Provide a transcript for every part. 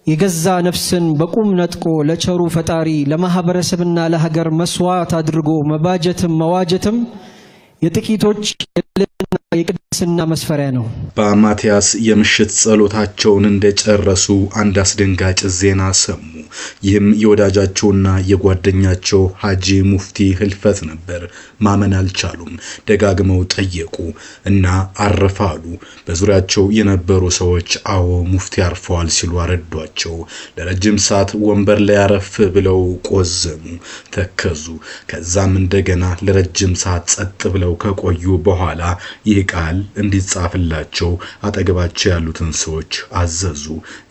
የገዛ ነፍስን በቁም ነጥቆ ለቸሩ ፈጣሪ ለማህበረሰብና ለሀገር መስዋዕት አድርጎ መባጀትም መዋጀትም የጥቂቶች የቅድስና መስፈሪያ ነው። በማቲያስ የምሽት ጸሎታቸውን እንደጨረሱ አንድ አስደንጋጭ ዜና ሰሙ። ይህም የወዳጃቸውና የጓደኛቸው ሐጂ ሙፍቲ ህልፈት ነበር። ማመን አልቻሉም። ደጋግመው ጠየቁ እና አረፋሉ። በዙሪያቸው የነበሩ ሰዎች አዎ ሙፍቲ አርፈዋል ሲሉ አረዷቸው። ለረጅም ሰዓት ወንበር ላይ አረፍ ብለው ቆዘሙ፣ ተከዙ። ከዛም እንደገና ለረጅም ሰዓት ጸጥ ብለው ከቆዩ በኋላ ይህ ቃል እንዲጻፍላቸው አጠገባቸው ያሉትን ሰዎች አዘዙ።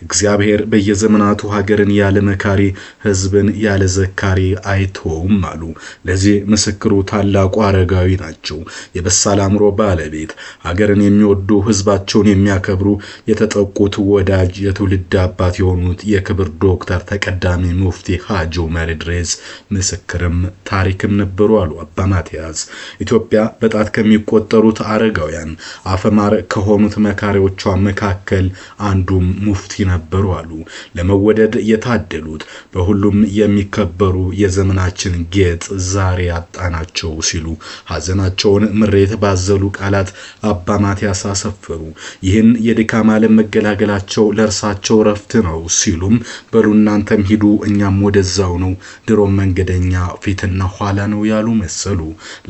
እግዚአብሔር በየዘመናቱ ሀገርን ያለ መካሪ ህዝብን ያለ ዘካሪ አይተውም አሉ። ለዚህ ምስክሩ ታላቁ አረጋዊ ናቸው። የበሳል አእምሮ ባለቤት፣ ሀገርን የሚወዱ ህዝባቸውን የሚያከብሩ የተጠቁት ወዳጅ የትውልድ አባት የሆኑት የክብር ዶክተር ተቀዳሚ ሙፍቲ ሐጂ ዑመር ኢድሪስ ምስክርም ታሪክም ነበሩ አሉ አባ ማቲያስ። ኢትዮጵያ በጣት ከሚቆጠሩት አረጋውያን አፈማር ከሆኑት መካሪዎቿ መካከል አንዱም ሙፍቲ ነበሩ አሉ። ለመወደድ የታደሉት በሁሉም የሚከበሩ የዘመናችን ጌጥ ዛሬ ያጣናቸው ሲሉ ሐዘናቸውን ምሬት ባዘሉ ቃላት አባ ማቲያስ አሰፈሩ። ይህን የድካም ዓለም መገላገላቸው ለእርሳቸው ረፍት ነው ሲሉም በሉ እናንተም ሂዱ እኛም ወደዛው ነው፣ ድሮም መንገደኛ ፊትና ኋላ ነው ያሉ መሰሉ።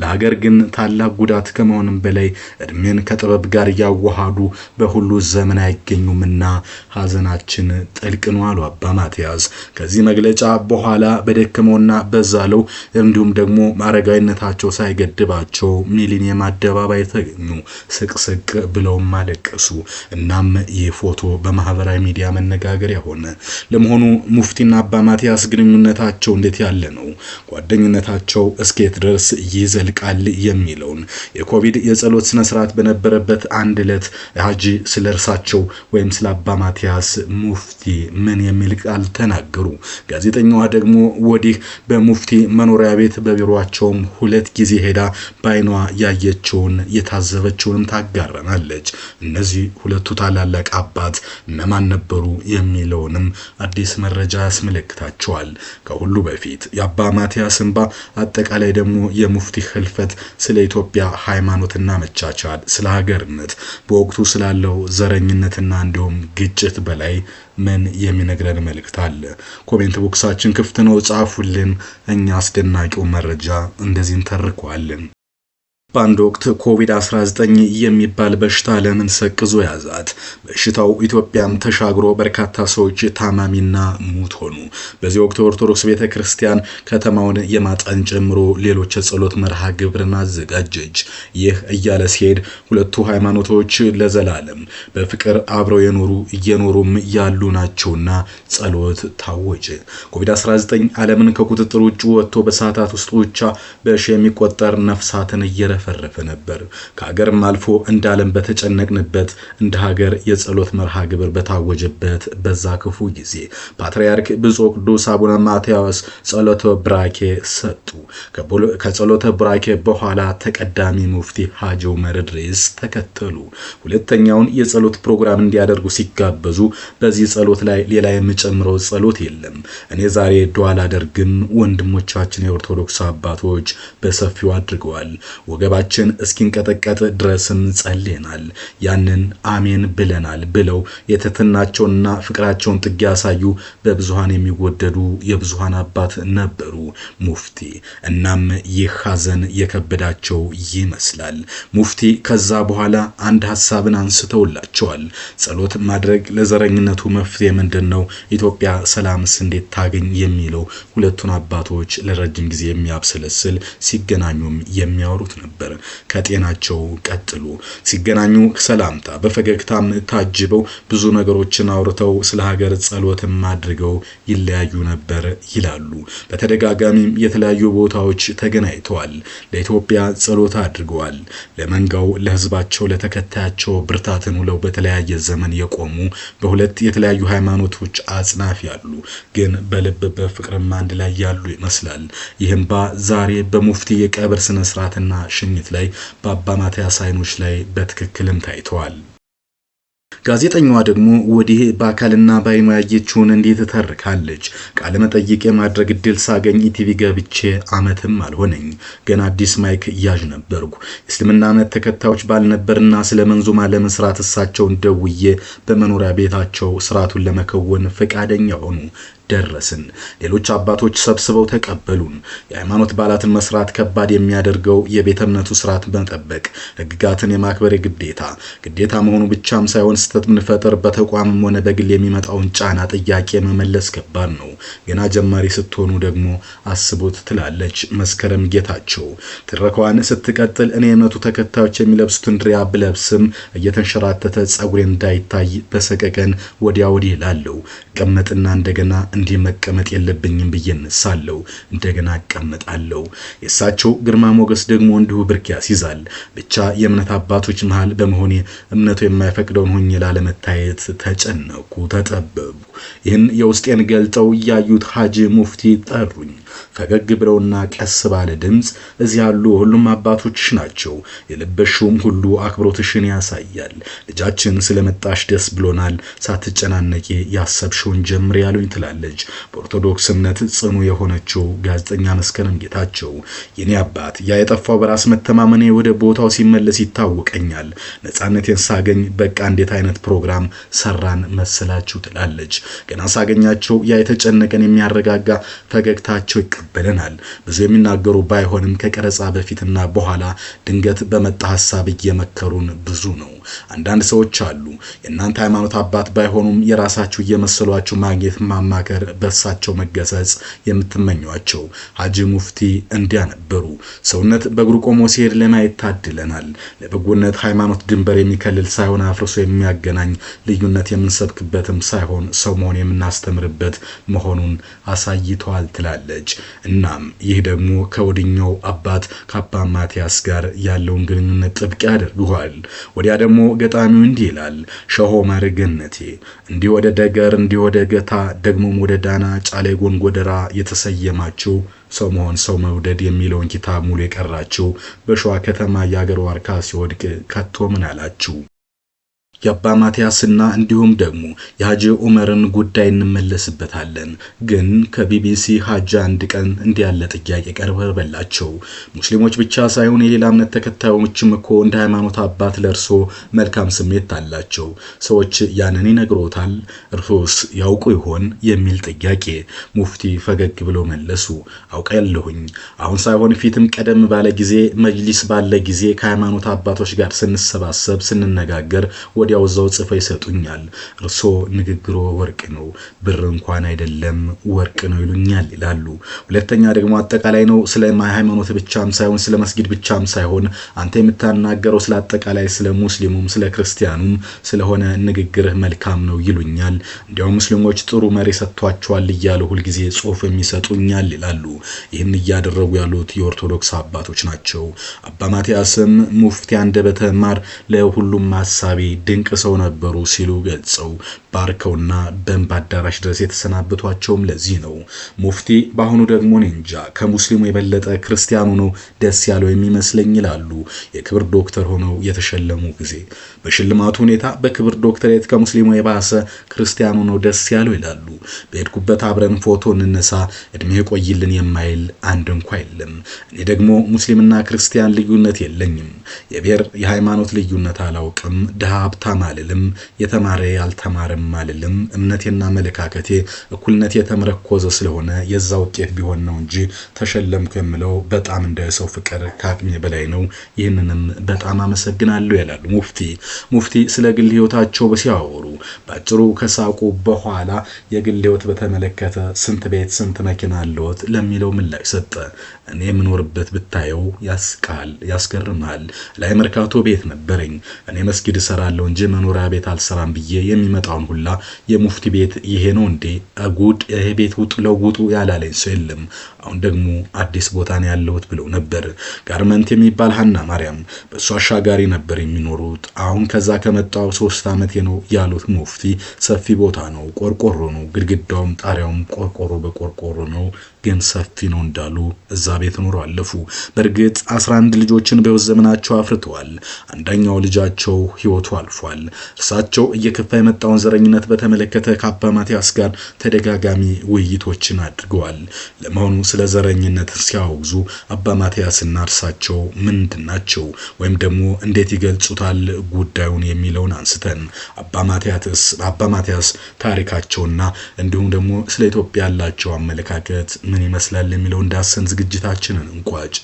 ለሀገር ግን ታላቅ ጉዳት ከመሆንም በላይ እድሜን ከጥበብ ጋር ያዋሃዱ በሁሉ ዘመን አይገኙምና ሐዘናችን ጥልቅ ነው አሉ አባ ማቲያስ። ከዚህ መግለጫ በኋላ በደከመውና በዛለው እንዲሁም ደግሞ አረጋዊነታቸው ሳይገድባቸው ሚሊኒየም አደባባይ ተገኙ። ስቅስቅ ብለው ማለቀሱ። እናም ይህ ፎቶ በማህበራዊ ሚዲያ መነጋገሪያ ሆነ። ለመሆኑ ሙፍቲና አባ ማቲያስ ግንኙነታቸው እንዴት ያለ ነው? ጓደኝነታቸው እስከየት ድረስ ይዘልቃል የሚለውን የኮቪድ የጸሎት ስነ ስርዓት በነበረበት አንድ ዕለት ሐጂ ስለርሳቸው ወይም ስለ አባ ማቲያስ ሙፍቲ ምን የሚል ቃል ተናገሩ? ጋዜጠኛዋ ደግሞ ወዲህ በሙፍቲ መኖሪያ ቤት በቢሮአቸውም 2 ጊዜ ሄዳ ባይኗ ያየችውን የታዘበችውንም ታጋራናለች። እነዚህ ሁለቱ ታላላቅ አባት እነማን ነበሩ የሚለውንም አዲስ መረጃ ያስመለክታቸዋል። ከሁሉ በፊት የአባ ማቲያስ እንባ፣ አጠቃላይ ደግሞ የሙፍቲ ህልፈት ስለ ኢትዮጵያ ሃይማኖትና መቻቻል፣ ስለ ሀገርነት፣ በወቅቱ ስላለው ዘረኝነትና እንዲሁም ግጭት በላይ ምን የሚነግረን መልእክት አለ? ኮሜንት ቦክሳችን ክፍት ነው፣ ጻፉልን። እኛ አስደናቂው መረጃ እንደዚህ እንተርኳለን። በአንድ ወቅት ኮቪድ-19 የሚባል በሽታ ለምን ሰቅዞ ያዛት? በሽታው ኢትዮጵያን ተሻግሮ በርካታ ሰዎች ታማሚና ሙት ሆኑ። በዚህ ወቅት ኦርቶዶክስ ቤተክርስቲያን ከተማውን የማጠን ጨምሮ ሌሎች የጸሎት መርሃ ግብርን አዘጋጀች። ይህ እያለ ሲሄድ ሁለቱ ሃይማኖቶች ለዘላለም በፍቅር አብረው እየኖሩም ያሉ ናቸውና ጸሎት ታወጀ። ኮቪድ-19 ዓለምን ከቁጥጥር ውጭ ወጥቶ በሰዓታት ውስጥ ብቻ በሺ የሚቆጠር ነፍሳትን ፈረፈ ነበር። ከሀገርም አልፎ እንዳለም በተጨነቅንበት እንደ ሀገር የጸሎት መርሃ ግብር በታወጀበት በዛ ክፉ ጊዜ ፓትርያርክ ብፁዕ ቅዱስ አቡነ ማትያስ ጸሎተ ብራኬ ሰጡ። ከጸሎተ ብራኬ በኋላ ተቀዳሚ ሙፍቲ ሐጂ ዑመር ኢድሪስ ተከተሉ። ሁለተኛውን የጸሎት ፕሮግራም እንዲያደርጉ ሲጋበዙ በዚህ ጸሎት ላይ ሌላ የሚጨምረው ጸሎት የለም። እኔ ዛሬ ዱዓ አላደርግም፣ ወንድሞቻችን የኦርቶዶክስ አባቶች በሰፊው አድርገዋል። ወገባችን እስኪንቀጠቀጥ ድረስም ጸልየናል፣ ያንን አሜን ብለናል ብለው የትህትናቸውንና ፍቅራቸውን ጥግ ያሳዩ በብዙሃን የሚወደዱ የብዙሃን አባት ነበሩ ሙፍቲ። እናም ይህ ሐዘን የከበዳቸው ይመስላል። ሙፍቲ ከዛ በኋላ አንድ ሐሳብን አንስተውላቸዋል። ጸሎት ማድረግ ለዘረኝነቱ መፍትሄ ምንድነው? ኢትዮጵያ ሰላምስ እንዴት ታገኝ የሚለው ሁለቱን አባቶች ለረጅም ጊዜ የሚያብሰለስል ሲገናኙም የሚያወሩት ነበር። ከጤናቸው ቀጥሎ ሲገናኙ ሰላምታ በፈገግታም ታጅበው ብዙ ነገሮችን አውርተው ስለ ሀገር ጸሎትም አድርገው ይለያዩ ነበር ይላሉ። በተደጋጋሚም የተለያዩ ቦታዎች ተገናኝተዋል። ለኢትዮጵያ ጸሎት አድርገዋል። ለመንጋው ለህዝባቸው ለተከታያቸው ብርታትን ውለው በተለያየ ዘመን የቆሙ በሁለት የተለያዩ ሃይማኖቶች አጽናፍ ያሉ ግን በልብ በፍቅርም አንድ ላይ ያሉ ይመስላል። ይህም ዛሬ በሙፍቲ የቀብር ስነ ስርዓትና ሽኝት ላይ በአባ ማቲያስ አይኖች ላይ በትክክልም ታይተዋል። ጋዜጠኛዋ ደግሞ ወዲህ በአካልና በአይኗ ያየችውን እንዴት ተተርካለች። ቃለ መጠይቅ የማድረግ እድል ሳገኝ ኢቲቪ ገብቼ አመትም አልሆነኝ። ገና አዲስ ማይክ ያዥ ነበርኩ። እስልምና እምነት ተከታዮች ባልነበርና ስለ መንዙማ ለመስራት እሳቸውን ደውዬ በመኖሪያ ቤታቸው ስርዓቱን ለመከወን ፈቃደኛ ሆኑ። ደረስን። ሌሎች አባቶች ሰብስበው ተቀበሉን። የሃይማኖት በዓላትን መስራት ከባድ የሚያደርገው የቤተ እምነቱ ስርዓት መጠበቅ፣ ህግጋትን የማክበር ግዴታ መሆኑ ብቻም ሳይሆን ስህተት ብንፈጥር በተቋምም ሆነ በግል የሚመጣውን ጫና ጥያቄ መመለስ ከባድ ነው። ገና ጀማሪ ስትሆኑ ደግሞ አስቡት ትላለች መስከረም ጌታቸው። ትረካዋን ስትቀጥል እኔ የእምነቱ ተከታዮች የሚለብሱትን ድሪያ ብለብስም እየተንሸራተተ ጸጉሬ እንዳይታይ በሰቀቀን ወዲያ ወዲህ ላለው ቀመጥና እንደገና እንዲህ መቀመጥ የለብኝም ብዬ እነሳለሁ። እንደገና እቀመጣለሁ። የእሳቸው ግርማ ሞገስ ደግሞ እንዲሁ ብርክ ያስይዛል። ብቻ የእምነት አባቶች መሃል በመሆኔ እምነቱ የማይፈቅደውን ሆኜ ላለመታየት ተጨነቁ፣ ተጠበቡ። ይህን የውስጤን ገልጠው እያዩት ሀጂ ሙፍቲ ጠሩኝ። ፈገግ ብለውና ቀስ ባለ ድምፅ እዚህ ያሉ ሁሉም አባቶችሽ ናቸው። የለበሽውም ሁሉ አክብሮትሽን ያሳያል። ልጃችን ስለመጣሽ ደስ ብሎናል። ሳትጨናነቂ ያሰብሽውን ጀምር ያሉኝ ትላለች በኦርቶዶክስ እምነት ጽኑ የሆነችው ጋዜጠኛ መስከረም ጌታቸው። የኔ አባት ያ የጠፋው በራስ መተማመኔ ወደ ቦታው ሲመለስ ይታወቀኛል። ነፃነቴን ሳገኝ በቃ እንዴት አይነት ፕሮግራም ሰራን መሰላችሁ ትላለች። ገና ሳገኛቸው ያ የተጨነቀን የሚያረጋጋ ፈገግታቸው ይቀበለናል። ብዙ የሚናገሩ ባይሆንም ከቀረጻ በፊትና በኋላ ድንገት በመጣ ሐሳብ እየመከሩን ብዙ ነው። አንዳንድ ሰዎች አሉ የእናንተ ሃይማኖት አባት ባይሆኑም የራሳችሁ እየመሰሏችሁ ማግኘት፣ ማማከር፣ በሳቸው መገሰጽ የምትመኟቸው። ሀጂ ሙፍቲ እንዲያ ነበሩ። ሰውነት በእግሩ ቆሞ ሲሄድ ለማየት ታድለናል። ለበጎነት ሃይማኖት ድንበር የሚከልል ሳይሆን አፍርሶ የሚያገናኝ፣ ልዩነት የምንሰብክበትም ሳይሆን ሰው መሆን የምናስተምርበት መሆኑን አሳይተዋል ትላለች። እናም ይህ ደግሞ ከወዲኛው አባት ከአባ ማቲያስ ጋር ያለውን ግንኙነት ጥብቅ ያደርገዋል። ወዲያ ደግሞ ገጣሚው እንዲህ ይላል። ሸሆ ማርገነቴ እንዲህ ወደ ደገር እንዲህ ወደ ገታ ደግሞም ወደ ዳና ጫሌ ጎንጎደራ የተሰየማችው ሰው መሆን ሰው መውደድ የሚለውን ኪታብ ሙሉ የቀራችው በሸዋ ከተማ የአገር ዋርካ ሲወድቅ ከቶ ምን አላችሁ? የአባ ማቲያስና እንዲሁም ደግሞ የሀጂ ዑመርን ጉዳይ እንመለስበታለን። ግን ከቢቢሲ ሀጂ አንድ ቀን እንዲህ ያለ ጥያቄ ቀርበላቸው። ሙስሊሞች ብቻ ሳይሆን የሌላ እምነት ተከታዮችም እኮ እንደ ሃይማኖት አባት ለርሶ መልካም ስሜት አላቸው። ሰዎች ያንን ይነግሮታል፣ እርሶስ ያውቁ ይሆን የሚል ጥያቄ። ሙፍቲ ፈገግ ብለው መለሱ። አውቃለሁኝ። አሁን ሳይሆን ፊትም ቀደም ባለ ጊዜ መጅሊስ ባለ ጊዜ ከሃይማኖት አባቶች ጋር ስንሰባሰብ ስንነጋገር ወዲያው ዘው ጽፈው ይሰጡኛል። እርሶ ንግግሮ ወርቅ ነው፣ ብር እንኳን አይደለም ወርቅ ነው ይሉኛል ይላሉ። ሁለተኛ ደግሞ አጠቃላይ ነው። ስለ ሃይማኖት ብቻም ሳይሆን ስለ መስጊድ ብቻም ሳይሆን አንተ የምታናገረው ስለ አጠቃላይ ስለ ሙስሊሙም ስለ ክርስቲያኑም ስለሆነ ንግግርህ መልካም ነው ይሉኛል። እንዲያው ሙስሊሞች ጥሩ መሪ ሰጥቷቸዋል እያሉ ሁሉ ጊዜ ጽሁፍ የሚሰጡኛል ይላሉ። ይህን እያደረጉ ያሉት የኦርቶዶክስ አባቶች ናቸው። አባ ማቲያስም ሙፍቲ አንደበተ ማር ለሁሉም ሐሳቢ ድንቅ ሰው ነበሩ ሲሉ ገልጸው ባርከውና በእንባ አዳራሽ ድረስ የተሰናበቷቸውም ለዚህ ነው። ሙፍቲ በአሁኑ ደግሞ እንጃ ከሙስሊሙ የበለጠ ክርስቲያኑ ነው ደስ ያለው የሚመስለኝ ይላሉ የክብር ዶክተር ሆነው የተሸለሙ ጊዜ። በሽልማቱ ሁኔታ በክብር ዶክተሬት ከሙስሊሙ የባሰ ክርስቲያኑ ነው ደስ ያለው ይላሉ። በሄድኩበት አብረን ፎቶ እንነሳ እድሜ ቆይልን የማይል አንድ እንኳን የለም። እኔ ደግሞ ሙስሊምና ክርስቲያን ልዩነት የለኝም። የብሔር የሃይማኖት ልዩነት አላውቅም። ድሃ ሀብታም አልልም፣ የተማረ ያልተማረም አልልም። እምነቴና መለካከቴ እኩልነት የተመረኮዘ ስለሆነ የዛ ውጤት ቢሆን ነው እንጂ ተሸለምኩ የምለው በጣም እንደ ሰው ፍቅር ከአቅሜ በላይ ነው። ይህንንም በጣም አመሰግናለሁ ይላሉ ሙፍቲ ስለ ግል ህይወታቸው በሲያወሩ ባጭሩ ከሳቁ በኋላ የግል ህይወት በተመለከተ ስንት ቤት ስንት መኪና አለዎት ለሚለው ምላሽ ሰጠ። እኔ የምኖርበት ብታየው ያስቃል፣ ያስገርማል። ላይ መርካቶ ቤት ነበረኝ። እኔ መስጊድ እሰራለሁ እንጂ መኖሪያ ቤት አልሰራም ብዬ የሚመጣውን ሁላ የሙፍቲ ቤት ይሄ ነው እንዴ አጉድ ይሄ ቤት ውጡ ለውጡ ያላለኝ ሰው የለም። አሁን ደግሞ አዲስ ቦታ ነው ያለሁት ብለው ነበር። ጋርመንት የሚባል ሀና ማርያም በሷ አሻጋሪ ነበር የሚኖሩት። አሁን ከዛ ከመጣው 3 አመት ነው ያሉት ሙፍቲ ሰፊ ቦታ ነው፣ ቆርቆሮ ነው፣ ግድግዳውም ጣሪያውም ቆርቆሮ በቆርቆሮ ነው፣ ግን ሰፊ ነው እንዳሉ እዛ ቤት ኖሮ አለፉ። በእርግጥ 11 ልጆችን በህይወት ዘመናቸው አፍርተዋል። አንደኛው ልጃቸው ህይወቱ አልፏል። አሳልፏል። እርሳቸው እየከፋ የመጣውን ዘረኝነት በተመለከተ ከአባ ማቲያስ ጋር ተደጋጋሚ ውይይቶችን አድርገዋል። ለመሆኑ ስለ ዘረኝነት ሲያወግዙ አባ ማቲያስና እርሳቸው ምንድናቸው ወይም ደግሞ እንዴት ይገልጹታል ጉዳዩን የሚለውን አንስተን አባ ማቲያስ ታሪካቸውና እንዲሁም ደግሞ ስለ ኢትዮጵያ ያላቸው አመለካከት ምን ይመስላል የሚለውን ዳሰን ዝግጅታችንን እንቋጭ።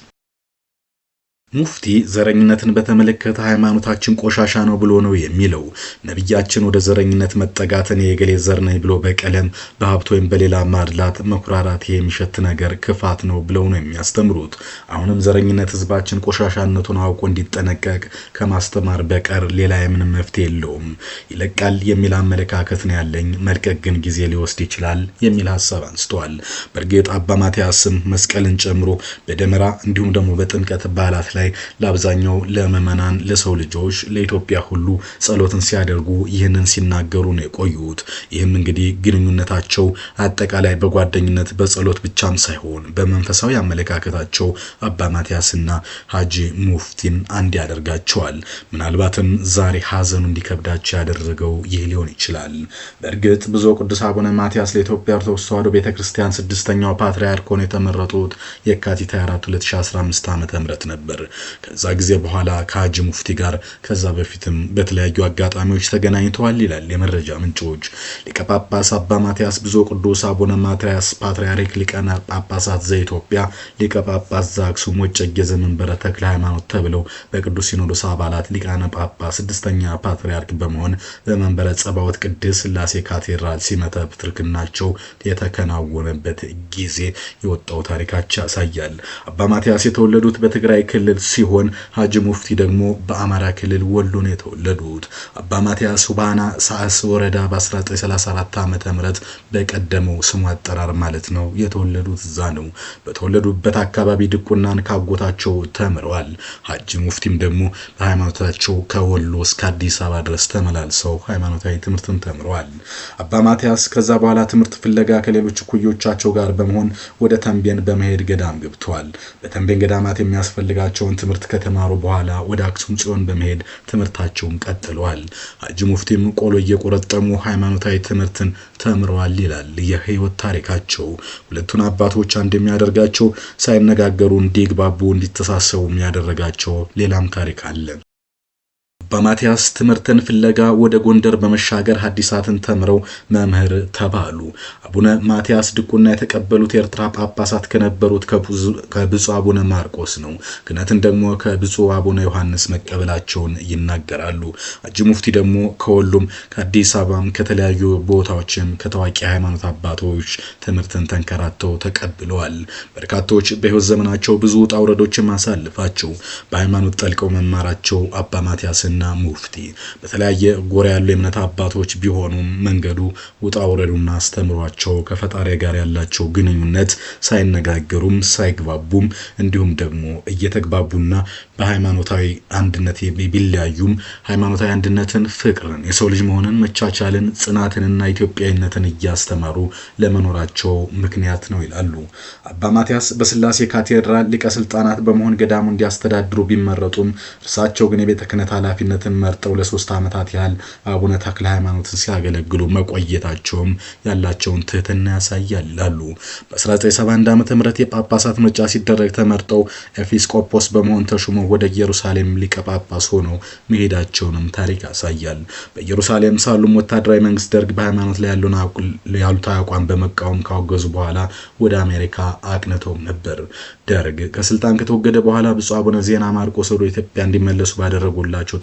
ሙፍቲ ዘረኝነትን በተመለከተ ሃይማኖታችን ቆሻሻ ነው ብሎ ነው የሚለው። ነብያችን ወደ ዘረኝነት መጠጋትን የገሌ ዘር ነኝ ብሎ በቀለም በሀብት ወይም በሌላ ማድላት መኩራራት የሚሸት ነገር ክፋት ነው ብለው ነው የሚያስተምሩት። አሁንም ዘረኝነት ህዝባችን ቆሻሻነቱን አውቆ እንዲጠነቀቅ ከማስተማር በቀር ሌላ የምንም መፍትሄ የለውም። ይለቃል የሚል አመለካከት ነው ያለኝ። መልቀቅ ግን ጊዜ ሊወስድ ይችላል የሚል ሐሳብ አንስተዋል። በእርግጥ አባ ማቲያስም መስቀልን ጨምሮ በደመራ እንዲሁም ደግሞ በጥምቀት በዓላት ላይ ለአብዛኛው ለመመናን ለሰው ልጆች ለኢትዮጵያ ሁሉ ጸሎትን ሲያደርጉ ይህንን ሲናገሩ ነው የቆዩት። ይህም እንግዲህ ግንኙነታቸው አጠቃላይ በጓደኝነት በጸሎት ብቻም ሳይሆን በመንፈሳዊ አመለካከታቸው አባ ማቲያስና ሀጂ ሙፍቲን አንድ ያደርጋቸዋል። ምናልባትም ዛሬ ሀዘኑ እንዲከብዳቸው ያደረገው ይህ ሊሆን ይችላል። በእርግጥ ብፁዕ ቅዱስ አቡነ ማቲያስ ለኢትዮጵያ ኦርቶዶክስ ተዋሕዶ ቤተክርስቲያን 6ኛው ፓትርያርክ ሆነው የተመረጡት የካቲት 24 2015 ዓ.ም ነበር። ከዛ ጊዜ በኋላ ከሀጂ ሙፍቲ ጋር ከዛ በፊትም በተለያዩ አጋጣሚዎች ተገናኝተዋል ይላል የመረጃ ምንጮች። ሊቀ ጳጳስ አባ ማቲያስ ብፁዕ ቅዱስ አቡነ ማትያስ ፓትርያርክ ሊቃነ ጳጳሳት ዘኢትዮጵያ ሊቀ ጳጳስ ዘአክሱም ወዕጨጌ ዘመንበረ ተክለ ሃይማኖት ተብለው በቅዱስ ሲኖዶስ አባላት ሊቃነ ጳጳስ 6ኛ ፓትርያርክ በመሆን በመንበረ ጸባዖት ቅድስት ሥላሴ ካቴድራል ሲመተ ፕትርክናቸው የተከናወነበት ጊዜ የወጣው ታሪካቸው ያሳያል። አባ ማቲያስ የተወለዱት በትግራይ ክልል ሲሆን ሀጂ ሙፍቲ ደግሞ በአማራ ክልል ወሎ ነው የተወለዱት። አባ ማቲያስ ባና ሳስ ወረዳ በ1934 ዓመተ ምህረት በቀደመው ስሙ አጠራር ማለት ነው የተወለዱት እዛ ነው። በተወለዱበት አካባቢ ድቁናን ካጎታቸው ተምረዋል። ሀጂ ሙፍቲም ደግሞ በሃይማኖታቸው ከወሎ እስከ አዲስ አበባ ድረስ ተመላልሰው ሃይማኖታዊ ትምህርትን ተምረዋል። አባ ማቲያስ ከዛ በኋላ ትምህርት ፍለጋ ከሌሎች ኩዮቻቸው ጋር በመሆን ወደ ተንቤን በመሄድ ገዳም ገብተዋል። በተንቤን ገዳማት የሚያስፈልጋቸውን ትምህርት ከተማሩ በኋላ ወደ አክሱም ጽዮን በመሄድ ትምህርታቸውን ቀጥለዋል። ሀጂ ሙፍቲም ቆሎ እየቆረጠሙ ሃይማኖታዊ ትምህርትን ተምረዋል ይላል የህይወት ታሪካቸው። ሁለቱን አባቶች አንድ የሚያደርጋቸው ሳይነጋገሩ እንዲግባቡ እንዲተሳሰቡ የሚያደርጋቸው ሌላም ታሪክ አለ። አባ ማቲያስ ትምህርትን ፍለጋ ወደ ጎንደር በመሻገር ሐዲሳትን ተምረው መምህር ተባሉ። አቡነ ማቲያስ ድቁና የተቀበሉት ኤርትራ ጳጳሳት ከነበሩት ከብፁዕ አቡነ ማርቆስ ነው። ክህነትን ደግሞ ከብፁዕ አቡነ ዮሐንስ መቀበላቸውን ይናገራሉ። ሀጂ ሙፍቲ ደግሞ ከወሎም ከአዲስ አበባም ከተለያዩ ቦታዎችም ከታዋቂ ሃይማኖት አባቶች ትምህርትን ተንከራተው ተቀብለዋል። በርካቶች በህይወት ዘመናቸው ብዙ ውጣ ውረዶችን ማሳለፋቸው በሃይማኖት ጠልቀው መማራቸው አባ ማቲያስና ሙፍቲ በተለያየ ጎራ ያሉ የእምነት አባቶች ቢሆኑም መንገዱ ውጣ ውረዱና አስተምሯቸው ከፈጣሪ ጋር ያላቸው ግንኙነት ሳይነጋገሩም ሳይግባቡም እንዲሁም ደግሞ እየተግባቡና በሃይማኖታዊ አንድነት ቢለያዩም ሃይማኖታዊ አንድነትን፣ ፍቅርን፣ የሰው ልጅ መሆንን፣ መቻቻልን፣ ጽናትንና ኢትዮጵያዊነትን እያስተማሩ ለመኖራቸው ምክንያት ነው ይላሉ። አባ ማቲያስ በስላሴ ካቴድራል ሊቀ ስልጣናት በመሆን ገዳሙ እንዲያስተዳድሩ ቢመረጡም እርሳቸው ግን የቤተ ክህነት ኃላፊነትን መርጠው ለ3 ዓመታት ያህል አቡነ ተክለ ሃይማኖትን ሲያገለግሉ መቆየታቸውም ያላቸውን ትህትና ያሳያል ይላሉ። በ1971 ዓመተ ምህረት የጳጳሳት ምርጫ ሲደረግ ተመርጠው ኤጲስቆጶስ በመሆን ተሹመው ወደ ኢየሩሳሌም ሊቀ ጳጳስ ሆነው መሄዳቸውንም ታሪክ ያሳያል። በኢየሩሳሌም ሳሉም ወታደራዊ መንግስት ደርግ በሃይማኖት ላይ ያሉት አቋም በመቃወም ካወገዙ በኋላ ወደ አሜሪካ አቅንተው ነበር። ደርግ ከስልጣን ከተወገደ በኋላ ብፁዕ አቡነ ዜና ማርቆስ ወደ ኢትዮጵያ እንዲመለሱ ባደረጉላቸው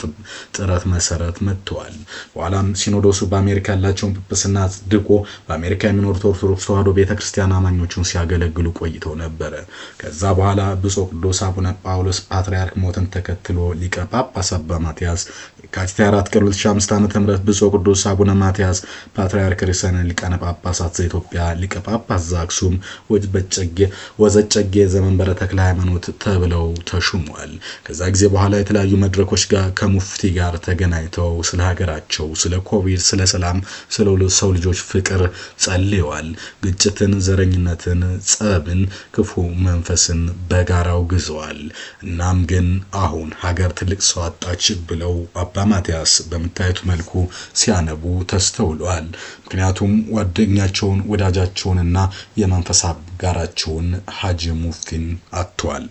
ጥረት መሰረት መጥተዋል። በኋላም ሲኖዶሱ በአሜሪካ ያላቸውን ጵጵስና አጽድቆ በአሜሪካ የሚኖሩት ኦርቶዶክስ ተዋሕዶ ቤተክርስቲያን አማኞችን ሲያገለግሉ ቆይተው ነበር። ከዛ በኋላ ብፁዕ ቅዱስ አቡነ ጳውሎስ ፓትርያርክ ሞትን ተከትሎ ሊቀ ጳጳስ አባ ማቲያስ የካቲት 4 ቀን 2005 ዓ.ም ብፁዕ ቅዱስ አቡነ ማቲያስ ፓትርያርክ ርዕሰ ሊቃነ ጳጳሳት ዘኢትዮጵያ ሊቀ ጳጳስ ዘአክሱም ወዘጨጌ ዘመንበረ ተክለ ሃይማኖት ተብለው ተሹመዋል። ከዛ ጊዜ በኋላ የተለያዩ መድረኮች ጋር ከሙፍቲ ጋር ተገናኝተው ስለ ሀገራቸው፣ ስለ ኮቪድ፣ ስለ ሰላም፣ ስለ ሰው ልጆች ፍቅር ጸልየዋል። ግጭትን፣ ዘረኝነትን፣ ጸብን፣ ክፉ መንፈስን በጋራው ግዘዋል። እናም ግን ግን አሁን ሀገር ትልቅ ሰው አጣች ብለው አባ ማቲያስ በምታዩት መልኩ ሲያነቡ ተስተውሏል። ምክንያቱም ጓደኛቸውን ወዳጃቸውንና የመንፈስ አጋራቸውን ሀጂ ሙፍቲን አጥተዋል።